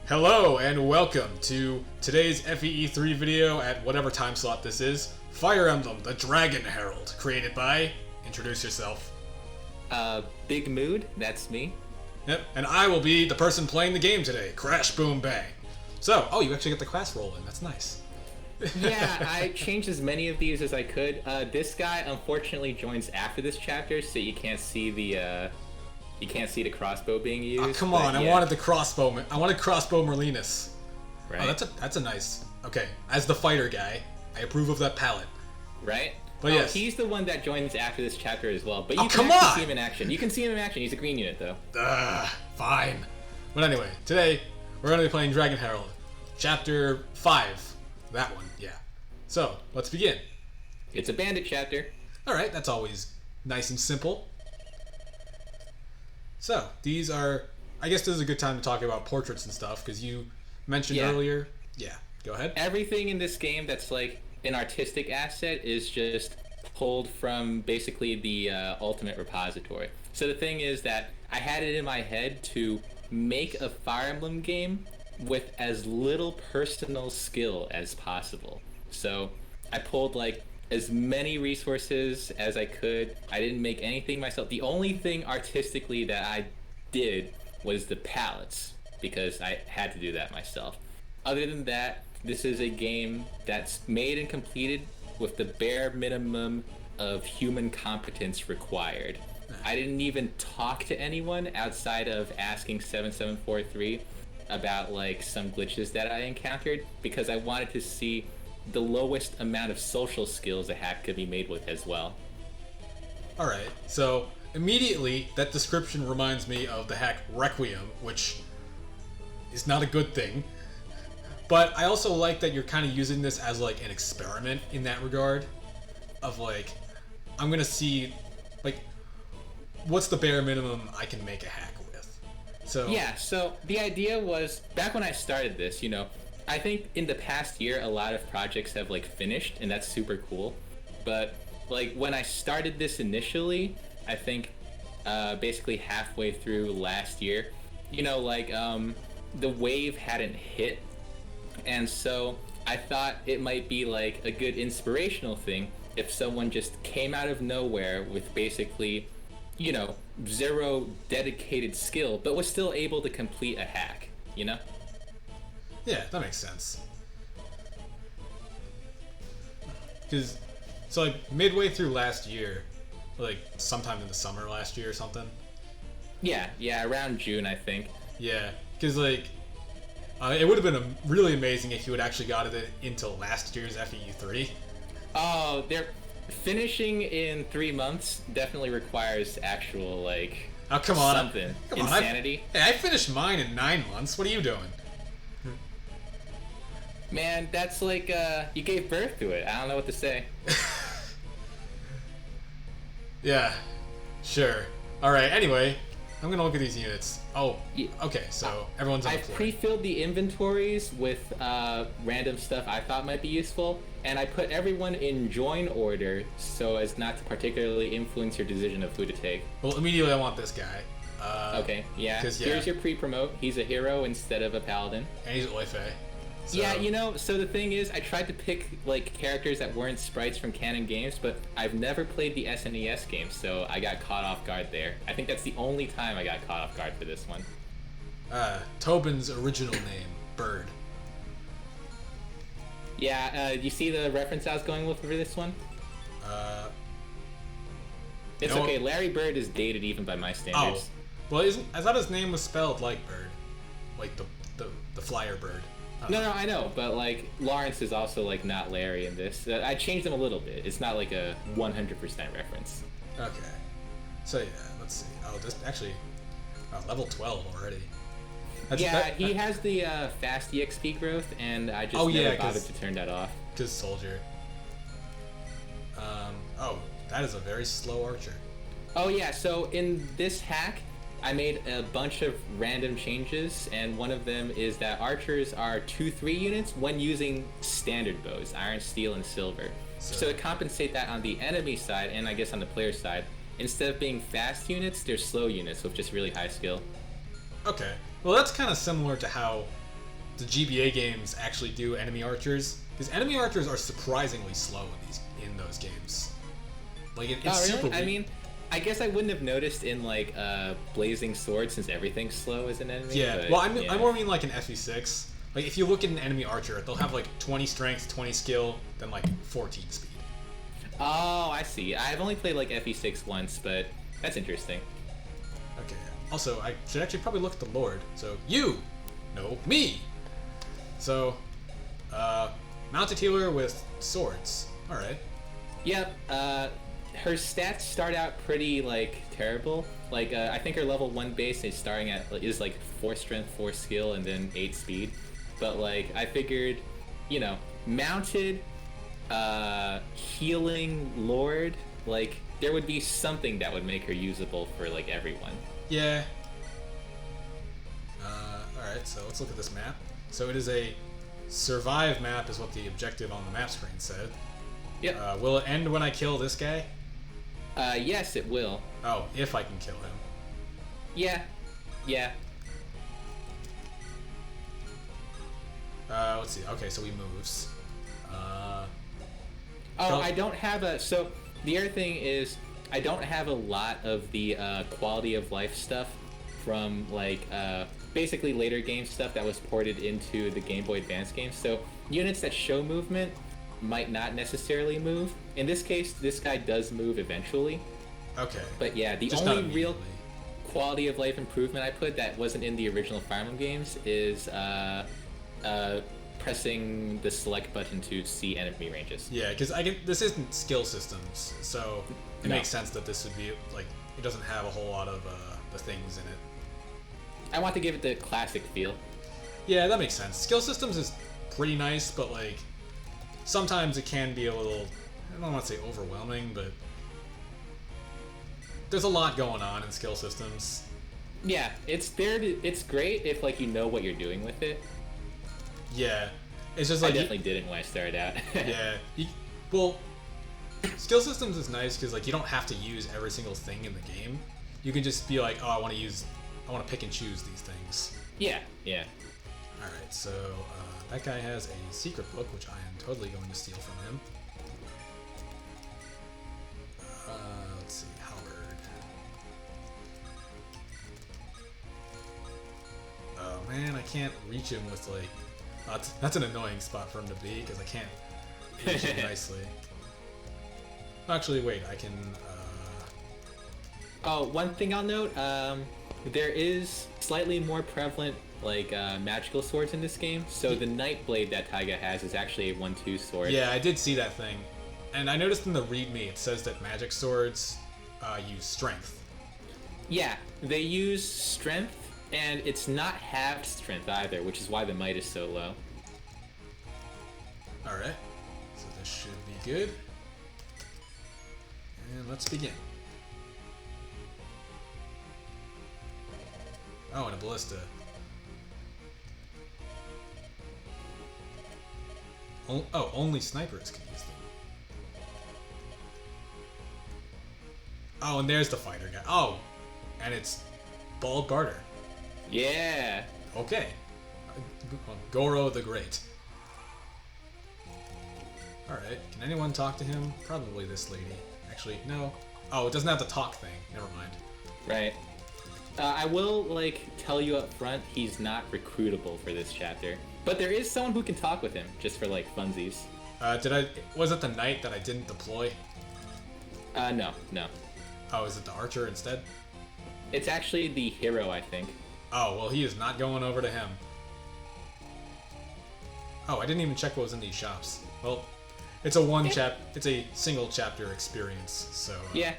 Hello and welcome to today's FEE3 video at whatever time slot this is. Fire Emblem, the Dragon Herald, created by... Introduce yourself. BigMood, that's me. Yep, and I will be the person playing the game today, KrashBoomBang. So, you actually get the class roll in, that's nice. Yeah, I changed as many of these as I could. This guy unfortunately joins after this chapter, so you can't see the crossbow being used. Oh, come on, yeah. I wanted the crossbow. I wanted crossbow Merlinus. Right. Oh, that's a nice... Okay, as the fighter guy, I approve of that palette. Right? But yes. He's the one that joins after this chapter as well. But you come can actually on! see him in action. You can see him in action. He's a green unit, though. Fine. But anyway, today we're going to be playing Dragon Herald, Chapter 5. That one, yeah. So, let's begin. It's a bandit chapter. Alright, that's always nice and simple. So, these are... I guess this is a good time to talk about portraits and stuff, because you mentioned earlier... Yeah, go ahead. Everything in this game that's like an artistic asset is just pulled from basically the ultimate repository. So the thing is that I had it in my head to make a Fire Emblem game with as little personal skill as possible. So I pulled like as many resources as I could. I didn't make anything myself. The only thing artistically that I did was the palettes, because I had to do that myself. Other than that, this is a game that's made and completed with the bare minimum of human competence required. I didn't even talk to anyone outside of asking 7743 about like some glitches that I encountered, because I wanted to see the lowest amount of social skills a hack could be made with as well. Alright, so immediately that description reminds me of the hack Requiem, which is not a good thing. But I also like that you're kind of using this as like an experiment in that regard. Of like, I'm gonna see, like, what's the bare minimum I can make a hack with. So yeah, so the idea was, back when I started this, you know, I think in the past year a lot of projects have like finished, and that's super cool. But like when I started this initially, I think basically halfway through last year, you know, like the wave hadn't hit. And so I thought it might be like a good inspirational thing if someone just came out of nowhere with basically, you know, zero dedicated skill, but was still able to complete a hack, you know? Yeah, that makes sense. Because, so like midway through last year, like sometime in the summer last year or something. Yeah, around June, I think. Yeah, because like, it would have been really amazing if you had actually got it into last year's FEE3. Oh, they're finishing in 3 months definitely requires actual, like, oh, come on. Something. Come on. Insanity. I finished mine in 9 months. What are you doing? Man, that's like, you gave birth to it. I don't know what to say. Yeah, sure. Alright, anyway, I'm gonna look at these units. Oh, okay, so everyone's on the I've floor. pre-filled the inventories with random stuff I thought might be useful, and I put everyone in join order so as not to particularly influence your decision of who to take. Well, immediately I want this guy. Okay, yeah. Here's your pre-promote. He's a hero instead of a paladin. And he's Oife. So. Yeah, you know, so the thing is, I tried to pick, like, characters that weren't sprites from canon games, but I've never played the SNES games, so I got caught off guard there. I think that's the only time I got caught off guard for this one. Tobin's original name, Bird. Yeah, you see the reference I was going with for this one? It's okay, Larry Bird is dated even by my standards. Oh, well, I thought his name was spelled like Bird. Like the flyer bird. No, I know, but like Lawrence is also like not Larry in this. I changed him a little bit. It's not like a 100% reference. Okay. So yeah, let's see. Oh, this actually level 12 already. He has the fast EXP growth, and I just never bothered to turn that off. Because soldier. That is a very slow archer. Oh yeah, so in this hack, I made a bunch of random changes, and one of them is that archers are 2-3 units when using standard bows, iron, steel, and silver. So to compensate that on the enemy side, and I guess on the player side, instead of being fast units, they're slow units with just really high skill. Okay. Well, that's kind of similar to how the GBA games actually do enemy archers, because enemy archers are surprisingly slow in those games. Like it's Oh, really? super. I mean, I guess I wouldn't have noticed in like Blazing Sword since everything's slow as an enemy. Yeah. But, Well, yeah. I more mean like an FE6. Like if you look at an enemy archer, they'll have like 20 strength, 20 skill, then like 14 speed. Oh, I see. I've only played like FE6 once, but that's interesting. Okay. Also, I should actually probably look at the Lord. So you, no, me. So, mounted healer with swords. All right. Yep. Her stats start out pretty like terrible. Like I think her level 1 base is starting at is like 4 strength, 4 skill, and then 8 speed. But like I figured, you know, mounted, healing Lord, like there would be something that would make her usable for like everyone. Yeah. All right. So let's look at this map. So it is a survive map, is what the objective on the map screen said. Yep. Will it end when I kill this guy? Yes, it will. Oh, if I can kill him. Yeah. Yeah. Let's see. Okay, so he moves. Oh, I don't have a... So, the other thing is, I don't have a lot of the quality of life stuff from, like, basically later game stuff that was ported into the Game Boy Advance games. So, units that show movement might not necessarily move. In this case, this guy does move eventually. Okay. But yeah, the Just only not real immediately. quality of life improvement I put that wasn't in the original Fire Emblem games is pressing the select button to see enemy ranges. Yeah, because this isn't skill systems, so it No. makes sense that this would be like it doesn't have a whole lot of the things in it. I want to give it the classic feel. Yeah, that makes sense. Skill systems is pretty nice, but like sometimes it can be a little, I don't want to say overwhelming, but there's a lot going on in skill systems. Yeah, it's there. It's great if like you know what you're doing with it. Yeah, it's just I like definitely didn't when I started out. yeah. Well, skill systems is nice because like you don't have to use every single thing in the game. You can just be like, oh, I want to pick and choose these things. Yeah, yeah. All right, so that guy has a secret book, which I am totally going to steal from him. Let's see, halberd. Oh man, I can't reach him with like. That's an annoying spot for him to be because I can't reach him nicely. Actually, wait, I can. Oh, one thing I'll note, there is slightly more prevalent like magical swords in this game. So the Nightblade that Taiga has is actually a 1/2 sword. Yeah, I did see that thing, and I noticed in the README it says that magic swords use strength. Yeah, they use strength, and it's not halved strength either, which is why the might is so low. All right, so this should be good, and let's begin. Oh, and a ballista. Oh, only snipers can use them. Oh, and there's the fighter guy. Oh, and it's Bald Garter. Yeah. Okay. Goro the Great. Alright, can anyone talk to him? Probably this lady. Actually, no. Oh, it doesn't have the talk thing. Never mind. Right. I will, like, tell you up front, he's not recruitable for this chapter. But there is someone who can talk with him, just for, like, funsies. Was it the knight that I didn't deploy? No. Oh, is it the archer instead? It's actually the hero, I think. Oh, well, he is not going over to him. Oh, I didn't even check what was in these shops. Well, it's a single chapter experience, so Yeah.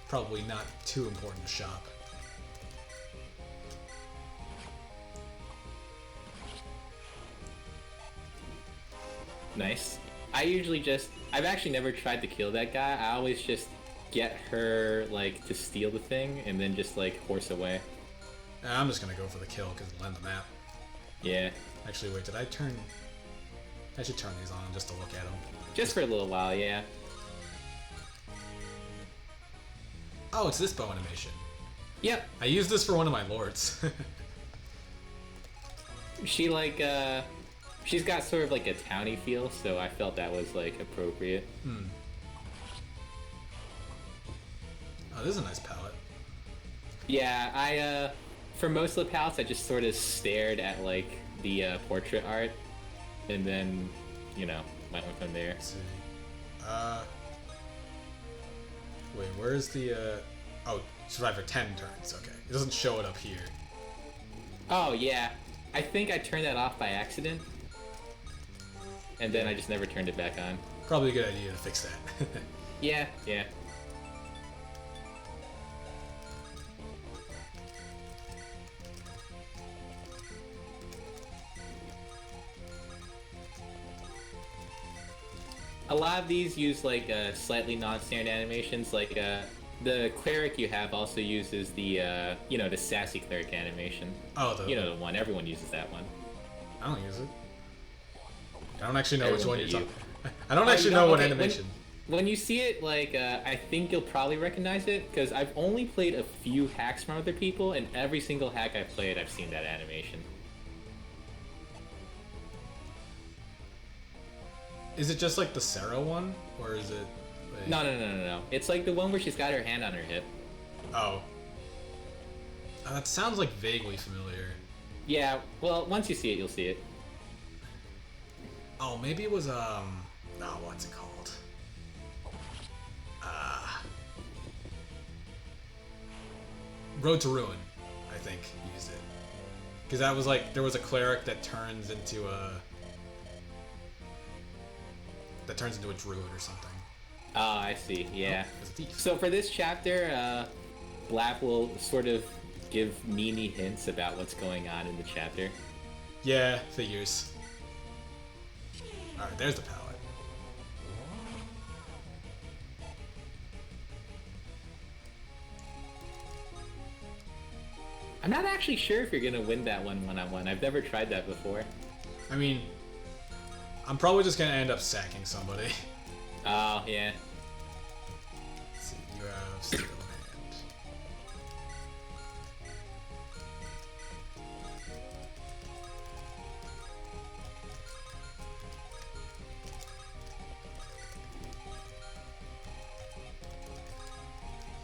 probably not too important to shop. Nice. I've actually never tried to kill that guy. I always just get her, like, to steal the thing and then just, like, horse away. I'm just gonna go for the kill because it'll end the map. Yeah. Actually, wait, I should turn these on just to look at them. Just for a little while, yeah. Oh, it's this bow animation. Yep. I used this for one of my lords. She like she's got sort of like a towny feel, so I felt that was like appropriate. Oh, this is a nice palette. Yeah, I for most of the palettes I just sort of stared at like the portrait art, and then went from there. Let's see. Wait, where's the oh, survivor 10 turns. Okay, it doesn't show it up here. Oh yeah, I think I turned that off by accident, and then I just never turned it back on. Probably a good idea to fix that. Yeah. A lot of these use like slightly non-standard animations. Like the cleric you have also uses the the sassy cleric animation. Oh, the one everyone uses that one. I don't use it. I don't actually know which one you're talking. I don't Oh, actually you know don't? what Okay, animation. When you see it, like I think you'll probably recognize it because I've only played a few hacks from other people, and every single hack I've played, I've seen that animation. Is it just like the Sarah one, or is it? Like... No. It's like the one where she's got her hand on her hip. Oh. That sounds like vaguely familiar. Yeah, well, once you see it, you'll see it. Oh, maybe it was what's it called? Road to Ruin, I think, used it. Because that was like, there was a cleric that turns into a druid or something. Oh, I see, yeah. Oh, there's a thief. So for this chapter, Blap will sort of give Nini hints about what's going on in the chapter. Yeah, figures. Alright, there's the palette. I'm not actually sure if you're gonna win that one-on-one. I've never tried that before. I mean, I'm probably just gonna end up sacking somebody. Oh, yeah. Let's see, you have Steel Hand.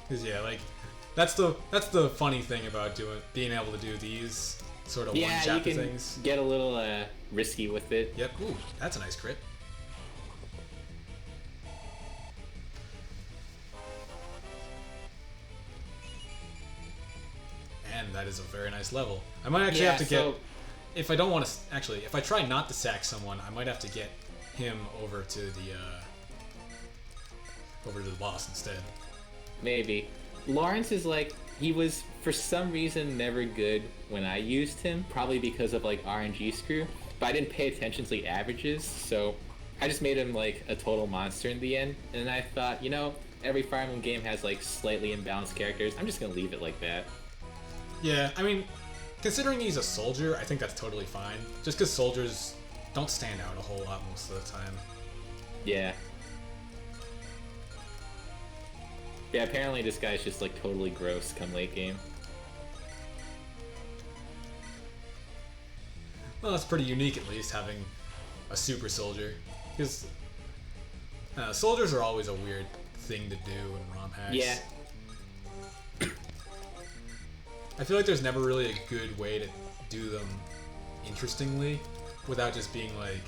Cause yeah, like that's the funny thing about being able to do these sort of one chapter you can things. Get a little risky with it. Yep. Ooh, that's a nice crit. And that is a very nice level. I might actually have to get, if I don't want to, actually, if I try not to sack someone, I might have to get him over to the boss instead. Maybe. Lawrence is like, he was for some reason never good when I used him, probably because of like RNG screw, but I didn't pay attention to the averages, so I just made him like a total monster in the end, and I thought, every Fire Emblem game has like slightly imbalanced characters, I'm just gonna leave it like that. Yeah, I mean, considering he's a soldier, I think that's totally fine, just because soldiers don't stand out a whole lot most of the time. Yeah. Yeah, apparently this guy's just like totally gross come late game. Well, that's pretty unique at least, having a super soldier. Because soldiers are always a weird thing to do in ROM hacks. Yeah. I feel like there's never really a good way to do them interestingly without just being like...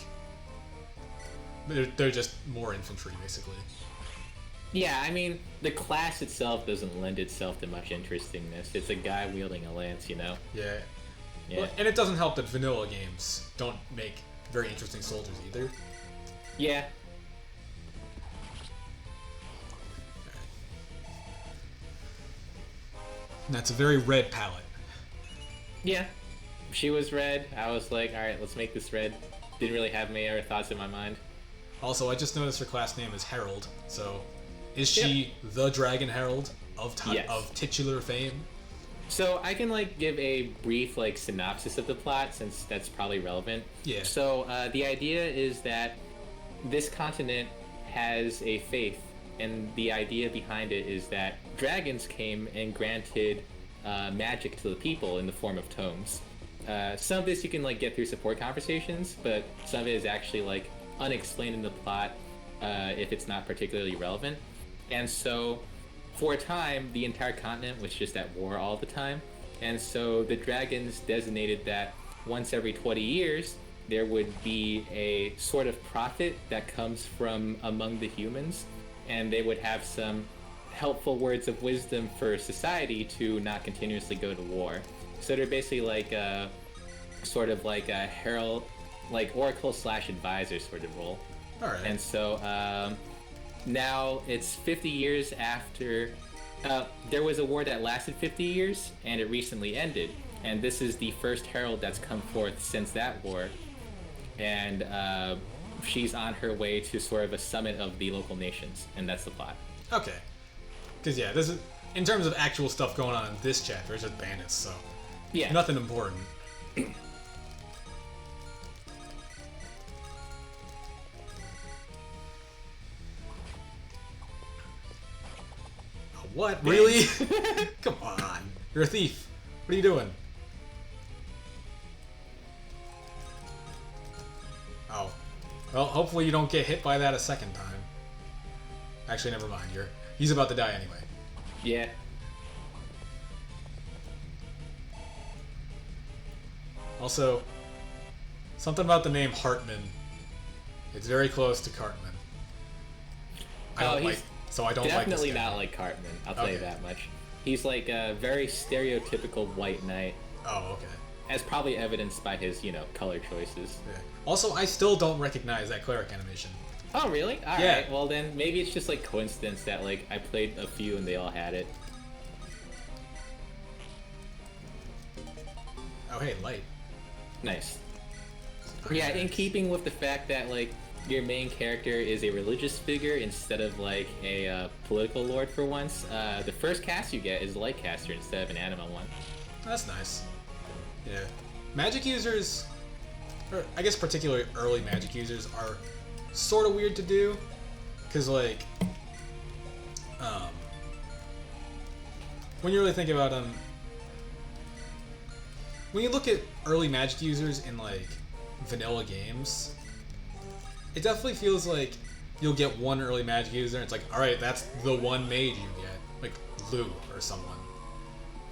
They're just more infantry, basically. Yeah, I mean, the class itself doesn't lend itself to much interestingness. It's a guy wielding a lance, Yeah. Yeah. Well, and it doesn't help that vanilla games don't make very interesting soldiers either. Yeah. And that's a very red palette. Yeah. She was red. I was like, alright, let's make this red. Didn't really have any other thoughts in my mind. Also, I just noticed her class name is Herald, so is she the Dragon Herald of titular fame? So I can like give a brief like synopsis of the plot since that's probably relevant. Yeah. So the idea is that this continent has a faith, and the idea behind it is that dragons came and granted magic to the people in the form of tomes. some of this you can like get through support conversations, but some of it is actually like unexplained in the plot if it's not particularly relevant. And so for a time, the entire continent was just at war all the time. And so the dragons designated that once every 20 years, there would be a sort of prophet that comes from among the humans, and they would have some helpful words of wisdom for society to not continuously go to war. So they're basically like a sort of like a herald, like oracle / advisor sort of role. All right. And so now it's 50 years after. There was a war that lasted 50 years, and it recently ended. And this is the first herald that's come forth since that war. And she's on her way to sort of a summit of the local nations, and that's the plot. Okay. Because, yeah, this is, in terms of actual stuff going on in this chapter, it's just bandits, so. Yeah. Nothing important. What? Really? Come on. You're a thief. What are you doing? Oh. Well, hopefully you don't get hit by that a second time. Actually, never mind. He's about to die anyway. Yeah. Also, something about the name Hartman. It's very close to Cartman. I don't like definitely this guy. not like Cartman, I'll tell you Okay. that much. He's like a very stereotypical white knight, Oh, okay. as probably evidenced by his, color choices. Yeah. Also, I still don't recognize that cleric animation. Oh, really? All Yeah. right. Well, then maybe it's just like coincidence that like I played a few and they all had it. Oh, hey, light. Nice. Okay. Yeah, in keeping with the fact that like your main character is a religious figure instead of like a political lord for once, the first cast you get is a light caster instead of an anima one. That's nice. Yeah. Magic users, or I guess particularly early magic users, are sort of weird to do. Because, like, when you really think about them, when you look at early magic users in, like, vanilla games, it definitely feels like you'll get one early magic user and it's like, alright, that's the one mage you get. Like, Lou or someone.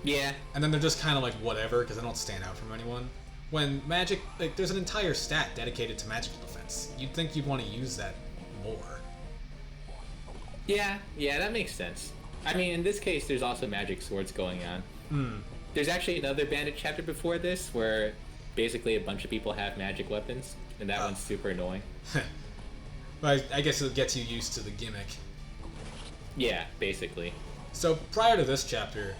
Yeah. And then they're just kind of like whatever because they don't stand out from anyone. When magic, like, there's an entire stat dedicated to magical defense. You'd think you'd want to use that more. Yeah, that makes sense. I mean, in this case, there's also magic swords going on. There's actually another bandit chapter before this where basically a bunch of people have magic weapons, and that one's super annoying. But I guess it gets you used to the gimmick. Yeah, basically. So prior to this chapter,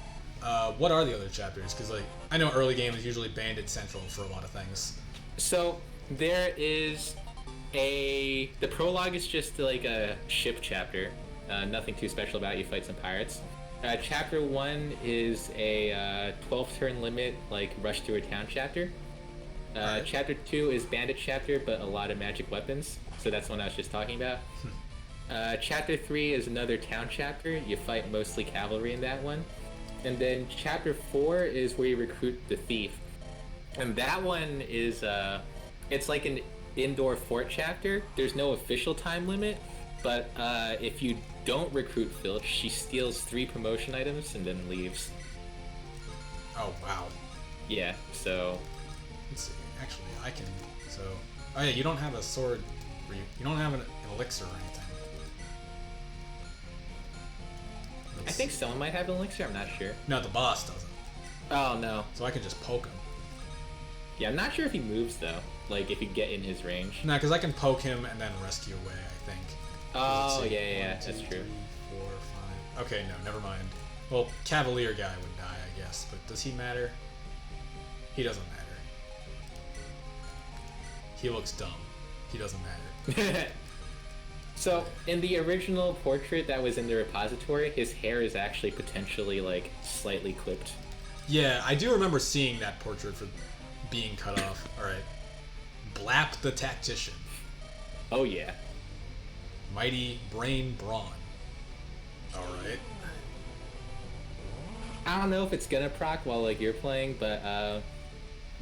what are the other chapters? Because, like, I know early game is usually bandit central for a lot of things. So there is the prologue is just like a ship chapter. Nothing too special about it. You fight some pirates. Chapter 1 is a 12 turn limit, like rush through a town chapter. Right. Chapter 2 is bandit chapter, but a lot of magic weapons. So that's the one I was just talking about. Chapter 3 is another town chapter. You fight mostly cavalry in that one. And then chapter 4 is where you recruit the thief. And that one is, it's like an indoor fort chapter. There's no official time limit, but if you don't recruit Filch, she steals 3 promotion items and then leaves. Oh, wow. Yeah, so... Let's see. Actually, I can... So... Oh, yeah, you don't have a sword... Where you don't have an elixir or anything. I think someone might have an elixir, I'm not sure. No, the boss doesn't. Oh, no. So I can just poke him. Yeah, I'm not sure if he moves, though. Like, if you get in his range. No, because I can poke him and then rescue away, I think. Oh, Let's see. yeah, 1, 2, that's true. 3, 4, 5. Okay, no, never mind. Well, Cavalier guy would die, I guess, but does he matter? He doesn't matter. He looks dumb. He doesn't matter. So, in the original portrait that was in the repository, his hair is actually potentially, like, slightly clipped. Yeah, I do remember seeing that portrait for being cut off. Alright. Blap the Tactician. Oh, yeah. Mighty Brain Brawn. Alright. I don't know if it's gonna proc while, like, you're playing, but,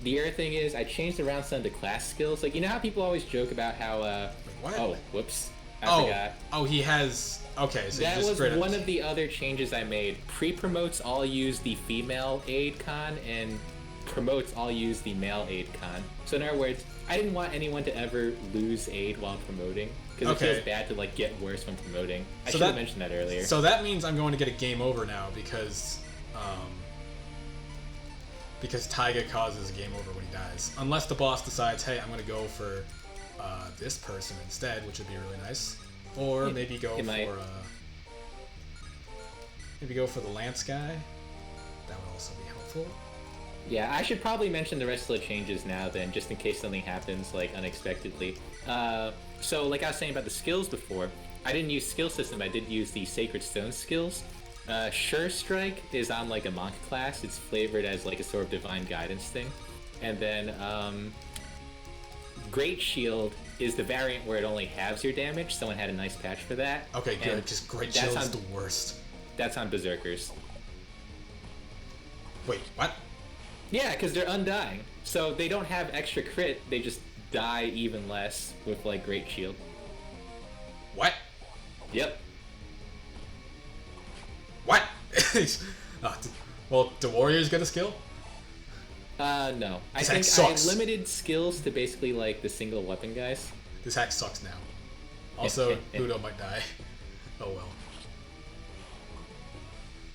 the other thing is I changed around some of the class skills. Like, you know how people always joke about how what? Oh, whoops. I forgot. Oh, he has. Okay, so that you just was one of the other changes I made. Pre-promotes all use the female aid con, and promotes all use the male aid con. So in other words, I didn't want anyone to ever lose aid while promoting, because it feels bad to like get worse when promoting. I should have mentioned that earlier. So that means I'm going to get a game over now because Taiga causes a game over when he dies, unless the boss decides, hey, I'm going to go for this person instead, which would be really nice, or maybe go for the Lance guy. That would also be helpful. Yeah, I should probably mention the rest of the changes now then, just in case something happens, like, unexpectedly. So, like I was saying about the skills before, I didn't use skill system, I did use the Sacred Stone skills. Sure Strike is on, like, a monk class. It's flavored as, like, a sort of divine guidance thing. And then, Great Shield is the variant where it only halves your damage. Someone had a nice patch for that. Okay, good, because Great Shield is the worst. That's on Berserkers. Wait, what? Yeah, because they're undying. So they don't have extra crit, they just die even less with, like, Great Shield. What? Yep. What? Well, do warriors get a skill? No. I think I limited skills to basically, like, the single weapon guys. This hack sucks now. Also, Ludo might die. Oh well.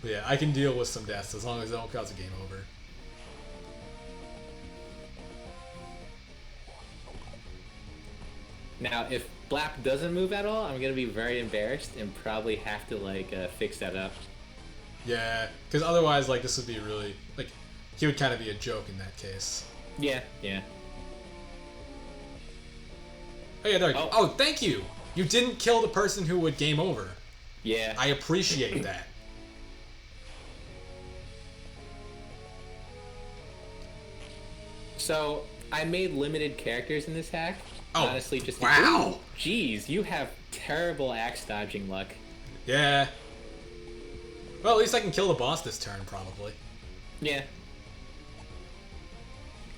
But yeah, I can deal with some deaths as long as they don't cause a game over. Now, if Blap doesn't move at all, I'm gonna be very embarrassed and probably have to, like, fix that up. Yeah, because otherwise, like, this would be really, like, he would kind of be a joke in that case. Yeah, yeah. Oh yeah, there. Oh, thank you! You didn't kill the person who would game over. Yeah. I appreciate that. So, I made limited characters in this hack. Oh, honestly, just wow! Jeez, you have terrible axe dodging luck. Yeah. Well, at least I can kill the boss this turn, probably. Yeah.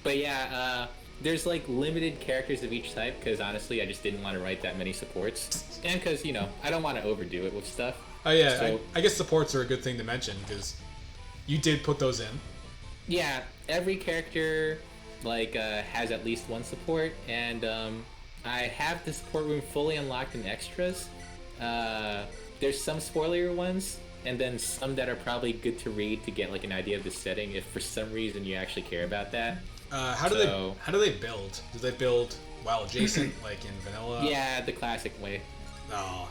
But yeah, there's, like, limited characters of each type, because honestly, I just didn't want to write that many supports. And because, you know, I don't want to overdo it with stuff. Oh yeah, so, I guess supports are a good thing to mention, because you did put those in. Yeah, every character, like, has at least one support, and I have the support room fully unlocked in extras. There's some spoiler ones, and then some that are probably good to read to get, like, an idea of the setting if for some reason you actually care about that. How do they build? Do they build while adjacent, like in vanilla? Yeah, the classic way. Oh,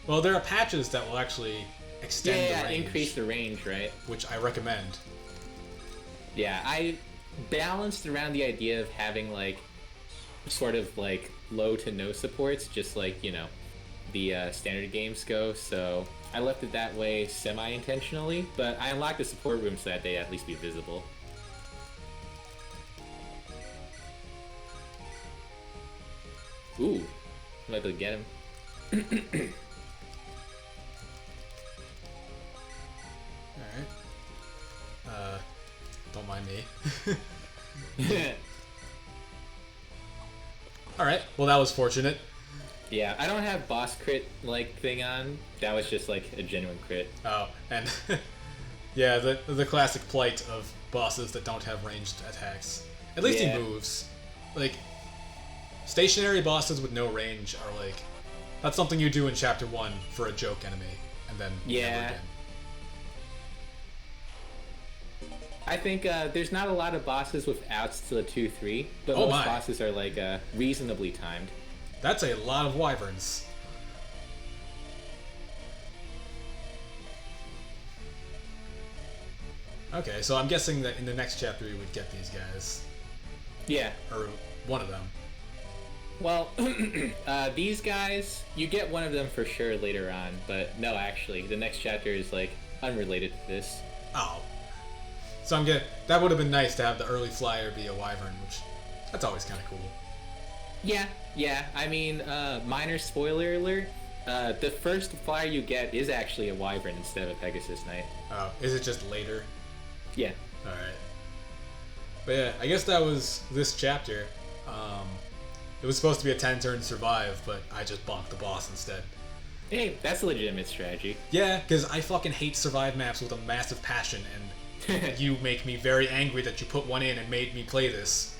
well, there are patches that will actually extend the range. Increase the range, right? Which I recommend. Yeah, I balanced around the idea of having, like, sort of, like, low to no supports, just like, you know, the standard games go, so I left it that way semi-intentionally, but I unlocked the support room so that they at least be visible. Ooh, I'm able to get him. Alright. Don't mind me. Alright, well that was fortunate. Yeah, I don't have boss crit, like, thing on. That was just, like, a genuine crit. Oh, and yeah, the classic plight of bosses that don't have ranged attacks. At least he moves. Like, stationary bosses with no range are like, that's something you do in Chapter 1 for a joke enemy, and then never again. I think there's not a lot of bosses with outs to the 2-3, but most bosses are, like, reasonably timed. That's a lot of wyverns. Okay, so I'm guessing that in the next chapter we would get these guys. Yeah. Or one of them. Well, these guys, you get one of them for sure later on, but no, actually, the next chapter is, like, unrelated to this. Oh. So that would have been nice to have the early flyer be a wyvern, which, that's always kind of cool. Yeah, I mean, minor spoiler alert, the first flyer you get is actually a wyvern instead of a Pegasus Knight. Oh, is it just later? Yeah. Alright. But yeah, I guess that was this chapter. It was supposed to be a 10-turn survive, but I just bonked the boss instead. Hey, that's a legitimate strategy. Yeah, because I fucking hate survive maps with a massive passion, and you make me very angry that you put one in and made me play this.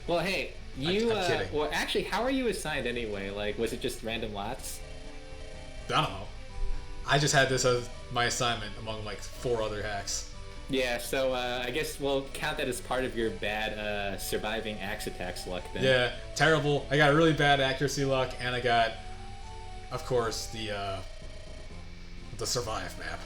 Well, hey, I'm kidding. well, actually, how are you assigned anyway? Like, was it just random lots? I don't know. I just had this as my assignment among like 4 other hacks. Yeah, so I guess we'll count that as part of your bad surviving axe attacks luck then. Yeah, terrible. I got really bad accuracy luck, and I got, of course, the survive map.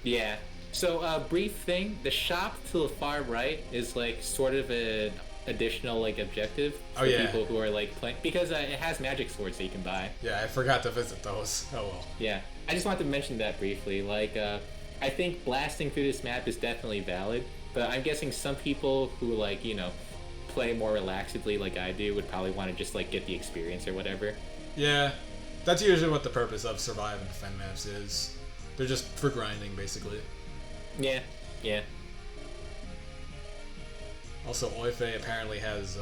Yeah. So, brief thing, the shop to the far right is like sort of an additional like objective for people who are like playing, because it has magic swords that you can buy. Yeah, I forgot to visit those. Oh well. Yeah, I just wanted to mention that briefly. Like, I think blasting through this map is definitely valid, but I'm guessing some people who like, you know, play more relaxedly like I do would probably want to just like get the experience or whatever. Yeah, that's usually what the purpose of survive and defend maps is. They're just for grinding, basically. Yeah, yeah. Also, Oife apparently has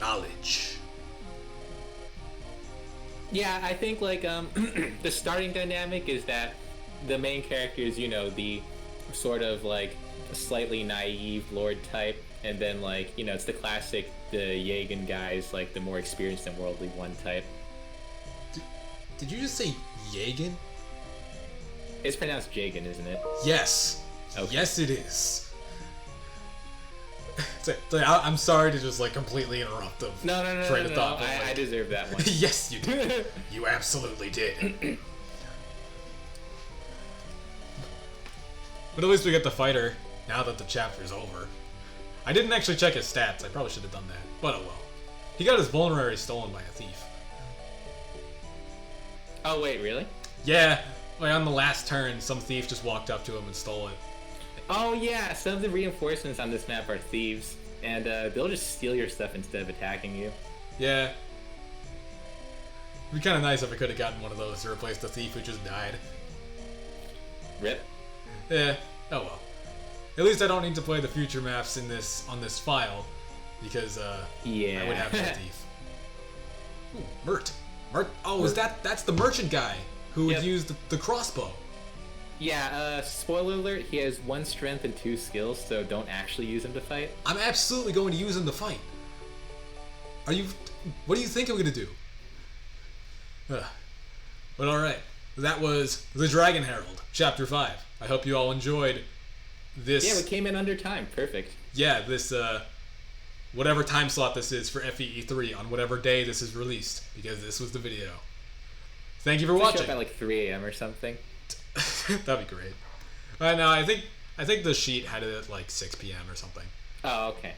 knowledge. Yeah, I think like the starting dynamic is that the main character is, you know, the sort of like slightly naive lord type, and then like, you know, it's the classic the Jagan guys, like the more experienced and worldly one type. Did you just say Jagan? It's pronounced Jagan, isn't it? Yes. Okay. Yes, it is. I'm sorry to just like completely interrupt the train of thought. I deserve that one. Yes, you did. You absolutely did. But at least we get the fighter now that the chapter's over. I didn't actually check his stats. I probably should have done that. But oh well. He got his vulnerary stolen by a thief. Oh wait, really? Yeah. Like on the last turn, some thief just walked up to him and stole it. Oh yeah, some of the reinforcements on this map are thieves, and they'll just steal your stuff instead of attacking you. Yeah. It'd be kind of nice if I could have gotten one of those to replace the thief who just died. Rip. Yeah. Oh well. At least I don't need to play the future maps in this on this file, because yeah. I would have no thief. Ooh, Mert. Oh, that's the merchant guy who would use the crossbow. Yeah, spoiler alert, he has 1 strength and 2 skills, so don't actually use him to fight. I'm absolutely going to use him to fight. What do you think I'm going to do? But alright, that was the Dragon Herald, Chapter 5. I hope you all enjoyed this. Yeah, we came in under time, perfect. Yeah, this, whatever time slot this is for FEE3 on whatever day this is released, because this was the video. Thank you for watching. Show up at like 3 a.m. or something. That'd be great. No, I think the sheet had it at like 6 p.m. or something. Oh, okay.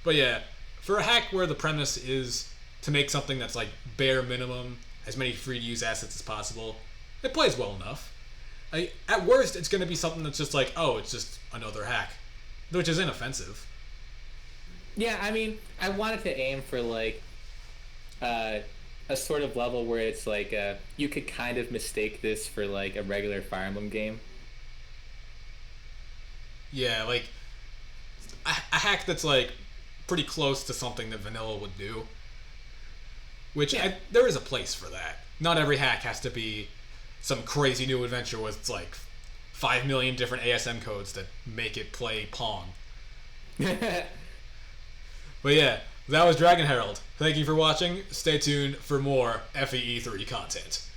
But yeah, for a hack where the premise is to make something that's like bare minimum, as many free to use assets as possible, it plays well enough. At worst, it's going to be something that's just like, oh, it's just another hack, which is inoffensive. Yeah, I mean, I wanted to aim for like a sort of level where it's like you could kind of mistake this for like a regular Fire Emblem game. Yeah, like a hack that's like pretty close to something that vanilla would do. Which there is a place for that. Not every hack has to be some crazy new adventure with it's like 5 million different ASM codes that make it play Pong. But yeah, that was Dragon Herald. Thank you for watching. Stay tuned for more FEE3 content.